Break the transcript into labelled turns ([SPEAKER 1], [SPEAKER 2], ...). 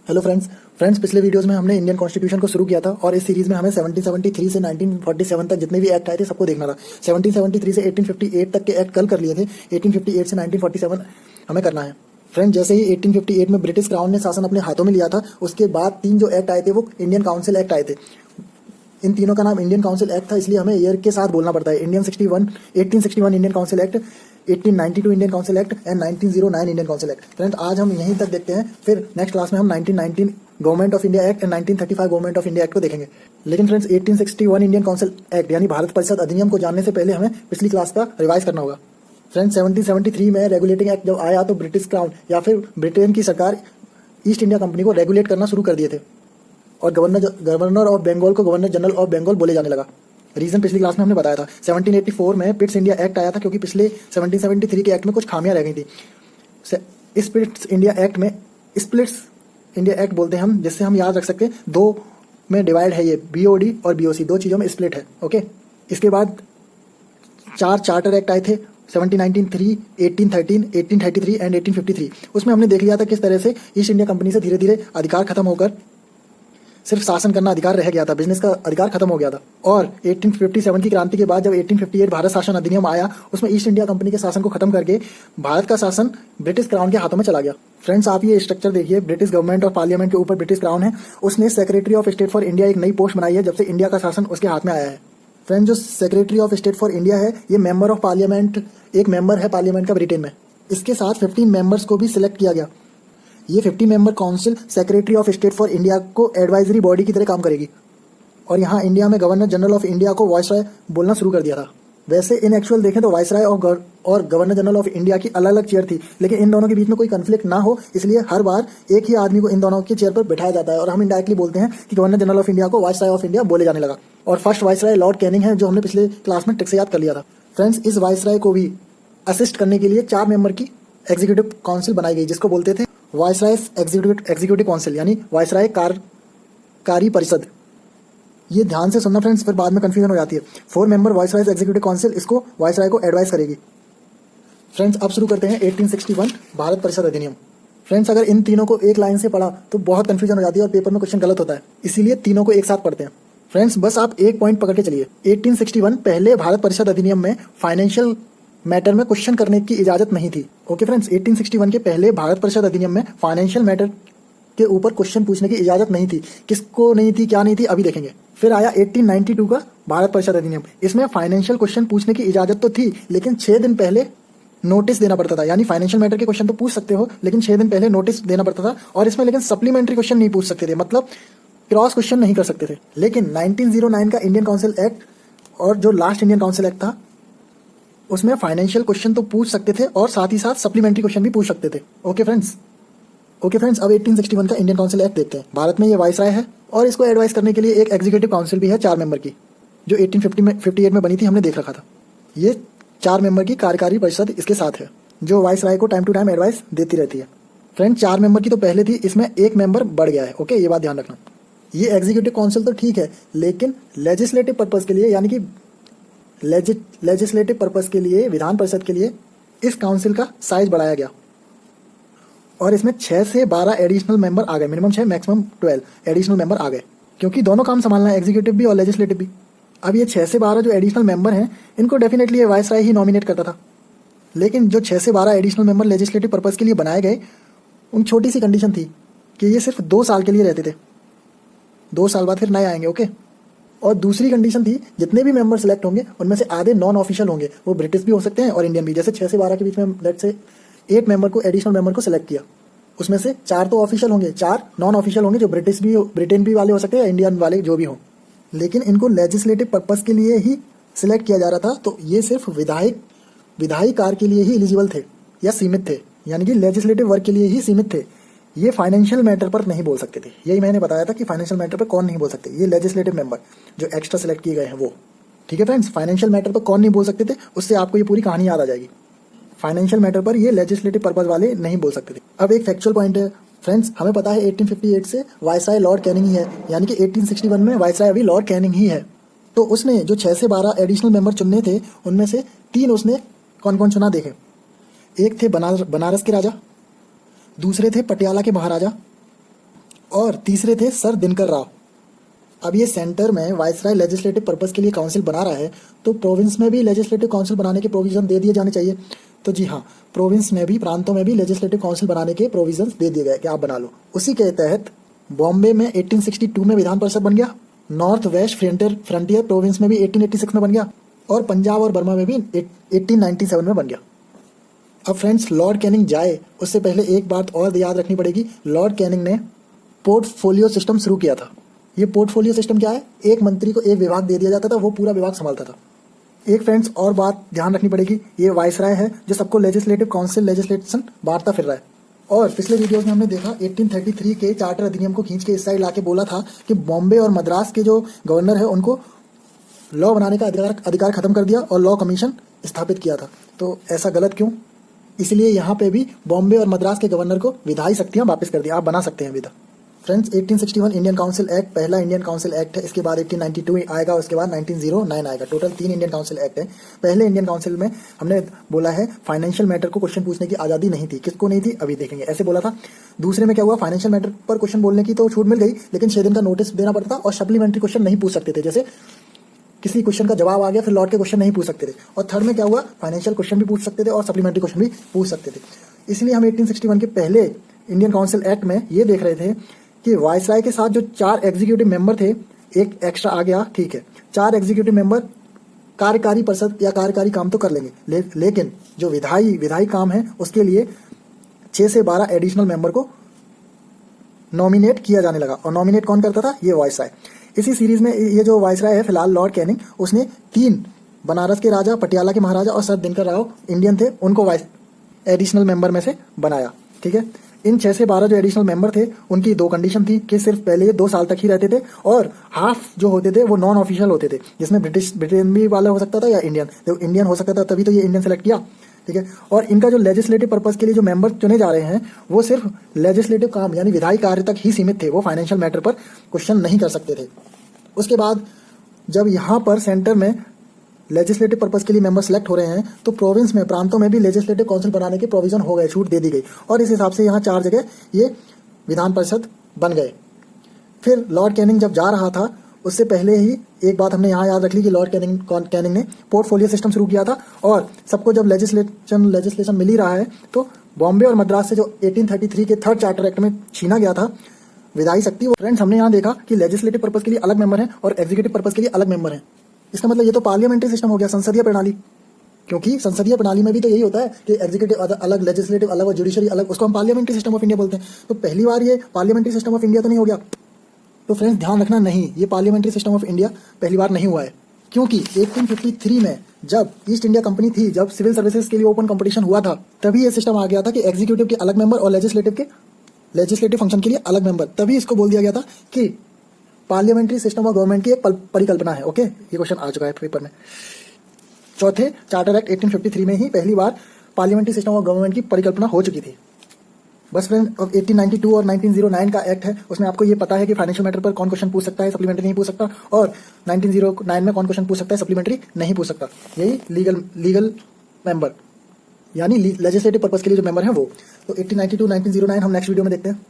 [SPEAKER 1] Hello friends पिछले videos में हमने इंडियन कॉन्स्टिट्यूशन को शुरू किया था और इस सीरीज में हमें 1773 से 1947 तक जितने भी एक्ट आए थे सबको देखना था। 1773 से 1858 तक के एक्ट कल कर लिए थे, 1858 से 1947 हमें करना है। फ्रेंड, जैसे ही 1858 में ब्रिटिश क्राउन ने शासन अपने हाथों में लिया था, उसके बाद 3 जो एक्ट आए थे वो इंडियन काउंसिल एक्ट आए थे। इन तीनों का नाम इंडियन काउंसिल एक्ट था, इसलिए हमें ईयर के साथ बोलना पड़ता है। 1861 Indian council act, 1892 Indian council act and 1909 Indian council act. Friend, आज हम यहीं तक देखते हैं, फिर नेक्स्ट क्लास में हम 1919 government of India act and 1935 government of India act को देखेंगे। लेकिन फ्रेंड्स, 1861 इंडियन काउंसिल एक्ट यानी भारत परिषद अधिनियम को जानने से पहले हमें पिछली क्लास का रिवाइज करना होगा। फ्रेंड्स, 1773 में रेगुलेटिंग एक्ट जब आया तो ब्रिटिश क्राउन या फिर ब्रिटेन की सरकार ईस्ट इंडिया कंपनी को रेगुलेट करना शुरू कर दिए थे और गवर्नर ऑफ बंगाल को गवर्नर जनरल ऑफ बंगाल बोले जाने लगा। रीजन पिछली क्लास में हमने बताया था। 1784 में पिट्स इंडिया एक्ट आया था, क्योंकि पिछले 1773 के एक्ट में कुछ खामियां रह गई थी। इस पिट्स इंडिया एक्ट में स्प्लिट्स इंडिया एक्ट बोलते हैं हम, जिससे हम याद रख सकते हैं 2 में डिवाइड है, ये बीओडी और बीओसी 2 चीज़ों में स्प्लिट है। ओके, इसके बाद 4 चार्टर एक्ट आए थे 1793, 1813, 1833 एंड 1853। उसमें हमने देख लिया था किस तरह से ईस्ट इंडिया कंपनी से धीरे धीरे अधिकार खत्म होकर सिर्फ शासन करना अधिकार रह गया था, बिजनेस का अधिकार खत्म हो गया था। और 1857 की क्रांति के बाद जब 1858 भारत शासन अधिनियम आया, उसमें ईस्ट इंडिया कंपनी के शासन को खत्म करके भारत का शासन ब्रिटिश क्राउन के हाथों में चला गया। फ्रेंड्स, आप ये स्ट्रक्चर देखिए, ब्रिटिश गवर्नमेंट और पार्लियामेंट के ऊपर ब्रिटिश क्राउन है। उसने secretary of state for India एक नई पोस्ट बनाई है जब से इंडिया का शासन उसके हाथ में आया है। फ्रेंड्स, जो secretary of state for India है, ये मेंबर ऑफ पार्लियामेंट, एक मेंबर है पार्लियामेंट का ब्रिटेन में। इसके साथ 15 मेंबर्स को भी सिलेक्ट किया गया। ये 50 member council secretary of state for India को एडवाइजरी बॉडी की तरह काम करेगी। और यहाँ इंडिया में गवर्नर जनरल ऑफ इंडिया को वायसराय बोलना शुरू कर दिया था। वैसे इन एक्चुअल देखें तो वायसराय और गवर्नर जनरल ऑफ इंडिया की अलग अलग चेयर थी, लेकिन इन दोनों के बीच में कोई कन्फ्लिक्ट ना हो, इसलिए हर बार एक ही आदमी को इन दोनों की चेयर पर बिठाया जाता है और हम इनडायरेक्टली बोलते हैं कि गवर्नर जनरल ऑफ इंडिया को वायसराय ऑफ इंडिया बोले जाने लगा। और फर्स्ट वायसराय लॉर्ड कैनिंग है, जो हमने पिछले क्लास में ट्रिक से याद कर लिया था। फ्रेंड्स, इस वायसराय को भी असिस्ट करने के लिए 4 मेंबर की एग्जीक्यूटिव काउंसिल बनाई गई, जिसको बोलते थे वायसराय एग्जीक्यूटिव काउंसिल यानी वायसराय कार्यकारी परिषद। ये ध्यान से सुनना फ्रेंड्स, फिर बाद में कंफ्यूजन हो जाती है। 4 मेंबर वायसराय एग्जीक्यूटिव काउंसिल इसको वायसराय को एडवाइस करेगी। फ्रेंड्स, अब शुरू करते हैं 1861 भारत परिषद अधिनियम। फ्रेंड्स, अगर इन तीनों को एक लाइन से पढ़ा तो बहुत कंफ्यूजन हो जाती है और पेपर में क्वेश्चन गलत होता है, इसीलिए तीनों को एक साथ पढ़ते हैं। फ्रेंड्स, बस आप एक पॉइंट पकड़ के चलिए। 1861 पहले भारत परिषद अधिनियम में फाइनेंशियल मैटर में क्वेश्चन करने की इजाजत नहीं थी। ओके फ्रेंड्स, 1861 के पहले भारत परिषद अधिनियम में फाइनेंशियल मैटर के ऊपर क्वेश्चन पूछने की इजाजत नहीं थी। किसको नहीं थी, क्या नहीं थी, अभी देखेंगे। फिर आया 1892 का भारत परिषद अधिनियम। इसमें फाइनेंशियल क्वेश्चन पूछने की इजाजत तो थी, लेकिन 6 दिन पहले नोटिस देना पड़ता था। यानी फाइनेंशियल मैटर के क्वेश्चन तो पूछ सकते हो, लेकिन 6 दिन पहले नोटिस देना पड़ता था। और इसमें लेकिन सप्लीमेंट्री क्वेश्चन नहीं पूछ सकते थे, मतलब क्रॉस क्वेश्चन नहीं कर सकते थे। लेकिन 1909 का इंडियन काउंसिल एक्ट और जो लास्ट इंडियन काउंसिल एक्ट था, उसमें फाइनेंशियल क्वेश्चन तो पूछ सकते थे और साथ ही साथ सप्लीमेंट्री क्वेश्चन भी पूछ सकते थे। ओके फ्रेंड्स, अब 1861 का इंडियन काउंसिल एक्ट देखते हैं। भारत में ये वायसराय है और इसको एडवाइस करने के लिए एक एग्जीक्यूटिव काउंसिल भी है 4 मेंबर की, जो 1858 में बनी थी, हमने देख रखा था। ये 4 मेंबर की कार्यकारी परिषद इसके साथ है, जो वायसराय को टाइम टू टाइम एडवाइस देती रहती है। फ्रेंड, 4 मेंबर की तो पहले थी, इसमें एक मेंबर बढ़ गया है। ओके, ये बात ध्यान रखना। ये एग्जीक्यूटिव काउंसिल तो ठीक है, लेकिन लेजिस्लेटिव पर्पज के लिए, यानी कि लेजिस्लेटिव पर्पस के लिए, विधान परिषद के लिए इस काउंसिल का साइज बढ़ाया गया और इसमें 6 से 12 एडिशनल मेंबर आ गए। मिनिमम 6, मैक्सिमम 12 एडिशनल मेंबर आ गए, क्योंकि दोनों काम संभालना है, एग्जीक्यूटिव भी और लेजिस्लेटिव भी। अब ये 6 से 12 जो एडिशनल मेंबर हैं, इनको डेफिनेटली वायसराय ही नॉमिनेट करता था। लेकिन जो 6 से 12 एडिशनल मेंबर लेजिस्लेटिव पर्पस के लिए बनाए गए, उन छोटी सी कंडीशन थी कि ये सिर्फ 2 साल के लिए रहते थे, 2 साल बाद फिर नए आएंगे। ओके, और दूसरी कंडीशन थी, जितने भी मेंबर सेलेक्ट होंगे उनमें से आधे नॉन ऑफिशियल होंगे, वो ब्रिटिश भी हो सकते हैं और इंडियन भी। जैसे 6 से 12 के बीच में लेट्स से 8 मेंबर को, एडिशनल मेंबर को सिलेक्ट किया, उसमें से 4 तो ऑफिशियल होंगे, 4 नॉन ऑफिशियल होंगे, जो ब्रिटेन भी वाले हो सकते हैं या इंडियन वाले जो भी हो। लेकिन इनको लेजिस्लेटिव पर्पस के लिए ही सिलेक्ट किया जा रहा था, तो ये सिर्फ विधायी कार्य के लिए ही एलिजिबल थे या सीमित थे, यानी कि लेजिस्लेटिव वर्क के लिए ही सीमित थे। ये फाइनेंशियल मैटर पर नहीं बोल सकते थे। यही मैंने बताया था कि फाइनेंशियल मैटर पर कौन नहीं बोल सकते, ये लेजिस्लेटिव मेंबर जो एक्स्ट्रा सेलेक्ट किए गए हैं वो। ठीक है फ्रेंड्स, फाइनेंशियल मैटर पर कौन नहीं बोल सकते थे, उससे आपको ये पूरी कहानी याद आ जाएगी। फाइनेंशियल मैटर पर ये लेजिस्लेटिव पर्पज वाले नहीं बोल सकते थे। अब एक फैक्चुअल पॉइंट है फ्रेंड्स, हमें पता है 1858 से वायसराय लॉर्ड कैनिंग ही है, यानी कि 1861 में वायसराय अभी लॉर्ड कैनिंग ही है। तो उसने जो 6 से 12 एडिशनल मेंबर चुनने थे, उनमें से 3 उसने कौन कौन चुना देखे। एक थे बनारस के राजा, दूसरे थे पटियाला के महाराजा और तीसरे थे सर दिनकर राव। अब ये सेंटर में वायसराय लेजिस्लेटिव पर्पस के लिए काउंसिल बना रहा है, तो प्रोविंस में भी लेजिस्लेटिव काउंसिल बनाने के प्रोविजन दे दिए जाने चाहिए। तो जी हाँ, प्रोविंस में भी, प्रांतों में भी लेजिस्लेटिव काउंसिल बनाने के प्रोविजन दे दिए गए कि आप बना लो। उसी के तहत बॉम्बे में 1862 में विधान परिषद बन गया, नॉर्थ वेस्ट फ्रंटियर प्रोविंस में भी 1886 में बन गया, और पंजाब और बर्मा में भी 1897 में बन गया। अब फ्रेंड्स, लॉर्ड कैनिंग जाए उससे पहले एक बात और याद रखनी पड़ेगी। लॉर्ड कैनिंग ने पोर्टफोलियो सिस्टम शुरू किया था। ये पोर्टफोलियो सिस्टम क्या है? एक मंत्री को एक विभाग दे दिया जाता था, वो पूरा विभाग संभालता था। एक फ्रेंड्स और बात ध्यान रखनी पड़ेगी, ये वायसराय है जो सबको लेजिस्लेटिव काउंसिल लेजिस्लेशन बांटता फिर रहा है। और पिछले वीडियोस में हमने देखा 1833 के चार्टर अधिनियम को खींच के इस साइड लाके बोला था कि बॉम्बे और मद्रास के जो गवर्नर है उनको लॉ बनाने का अधिकार खत्म कर दिया और लॉ कमीशन स्थापित किया था। तो ऐसा गलत क्यों? इसलिए यहाँ पे भी बॉम्बे और मद्रास के गवर्नर को विधायी शक्तियां वापस कर दी, आप बना सकते हैं अभी तक। फ्रेंड्स, 1861 इंडियन काउंसिल एक्ट पहला इंडियन काउंसिल एक्ट है। इसके बाद 1892 आएगा, उसके बाद 1909 आएगा। टोटल 3 इंडियन काउंसिल एक्ट है। पहले इंडियन काउंसिल में हमने बोला है फाइनेंशियल मैटर को क्वेश्चन पूछने की आज़ादी नहीं थी। किसको नहीं थी अभी देखेंगे, ऐसे बोला था। दूसरे में क्या हुआ, फाइनेंशियल मैटर पर क्वेश्चन बोलने की तो छूट मिल गई, लेकिन 6 दिन का नोटिस देना पड़ता था और सप्लीमेंट्री क्वेश्चन नहीं पूछ सकते थे। जैसे किसी क्वेश्चन का जवाब आ गया फिर लौट के क्वेश्चन नहीं पूछ सकते थे। और थर्ड में क्या हुआ, फाइनेंशियल क्वेश्चन भी पूछ सकते थे और सप्लीमेंट्री क्वेश्चन भी पूछ सकते थे। इसलिए हम 1861 के पहले इंडियन काउंसिल एक्ट में ये देख रहे थे कि वायसराय के साथ जो 4 एग्जीक्यूटिव मेंबर थे, एक एक्स्ट्रा आ गया, ठीक है, 4 एग्जीक्यूटिव मेंबर कार्यकारी परिषद या कार्यकारी काम तो कर लेंगे, लेकिन जो विधायी काम है उसके लिए 6 से 12 एडिशनल मेंबर को नॉमिनेट किया जाने लगा। और नॉमिनेट कौन करता था? ये वायसराय। इसी सीरीज में ये जो वायसराय है फिलहाल लॉर्ड कैनिंग, उसने 3 बनारस के राजा, पटियाला के महाराजा और सर दिनकर राव इंडियन थे, उनको एडिशनल मेंबर में से बनाया। ठीक है, इन 6 से 12 जो एडिशनल मेंबर थे उनकी 2 कंडीशन थी कि सिर्फ पहले 2 साल तक ही रहते थे और हाफ जो होते थे वो नॉन ऑफिशियल होते थे, जिसमें ब्रिटेन भी वाला हो सकता था या इंडियन हो सकता था, तभी तो ये इंडियन सेलेक्ट किया। ठीक है, और इनका जो लेजिस्लेटिव पर्पस के लिए जो मेंबर चुने जा रहे हैं वो सिर्फ लेजिस्लेटिव काम यानी विधायी कार्य तक ही सीमित थे, वो फाइनेंशियल मैटर पर क्वेश्चन नहीं कर सकते थे। उसके बाद जब यहाँ पर सेंटर में लेजिस्लेटिव पर्पस के लिए मेंबर सेलेक्ट हो रहे हैं तो प्रोविंस में, प्रांतों में भी लेजिस्लेटिव काउंसिल बनाने के प्रोविजन हो गए, छूट दे दी गई और इस हिसाब से यहाँ 4 जगह ये विधान परिषद बन गए। फिर लॉर्ड कैनिंग जब जा रहा था उससे पहले ही एक बात हमने यहाँ याद रख ली कि लॉर्ड कैनिंग ने पोर्टफोलियो सिस्टम शुरू किया था और सबको जब लेजिस्लेशन मिल ही रहा है तो बॉम्बे और मद्रास से जो 1833 के 3rd चार्टर एक्ट में छीना गया था विधायी शक्ति, वो फ्रेंड्स हमने यहाँ देखा कि लेजिस्लेटिव पर्पस के लिए अलग मेंबर हैं और एग्जीक्यूटिव पर्पस के लिए अलग मेंबर हैं। इसका मतलब ये तो पार्लियामेंट्री सिस्टम हो गया, संसदीय प्रणाली। क्योंकि संसदीय प्रणाली में भी तो यही होता है कि एग्जीक्यूटिव अलग, लेजिस्लेटिव अलग और जुडिशरी अलग, उसको हम पार्लियामेंट्री सिस्टम ऑफ इंडिया बोलते हैं। तो पहली बार ये पार्लियामेंट्री सिस्टम ऑफ इंडिया तो नहीं हो गया। तो फ्रेंड्स ध्यान रखना, नहीं, ये पार्लियामेंट्री सिस्टम ऑफ इंडिया पहली बार नहीं हुआ है, क्योंकि 1853 में जब ईस्ट इंडिया कंपनी थी, जब सिविल सर्विसेज के लिए ओपन कंपटीशन हुआ था, तभी ये सिस्टम आ गया था कि एग्जीक्यूटिव के अलग मेंबर और लेजिस्लेटिव फंक्शन के लिए अलग मेंबर। तभी इसको बोल दिया गया था कि पार्लियामेंट्री सिस्टम ऑफ गवर्नमेंट की एक परिकल्पना है। ओके, ये क्वेश्चन आ चुका है पेपर में। चौथे चार्टर एक्ट 1853 में ही पहली बार पार्लियामेंट्री सिस्टम ऑफ गवर्नमेंट की परिकल्पना हो चुकी थी। बस फ्रेंड, 1892 और 1909 का एक्ट है, उसमें आपको ये पता है कि फाइनेंशियल मैटर पर कौन क्वेश्चन पूछ सकता है, सप्लीमेंट्री नहीं पूछ सकता, और 1909 में कौन क्वेश्चन पूछ सकता है, सप्लीमेंट्री नहीं पूछ सकता। यही लीगल मेंबर यानी लेजिस्लेटिव पर्पस के लिए जो मेंबर हैं वो। तो 1892 1909 हम नेक्स्ट वीडियो में देखते हैं।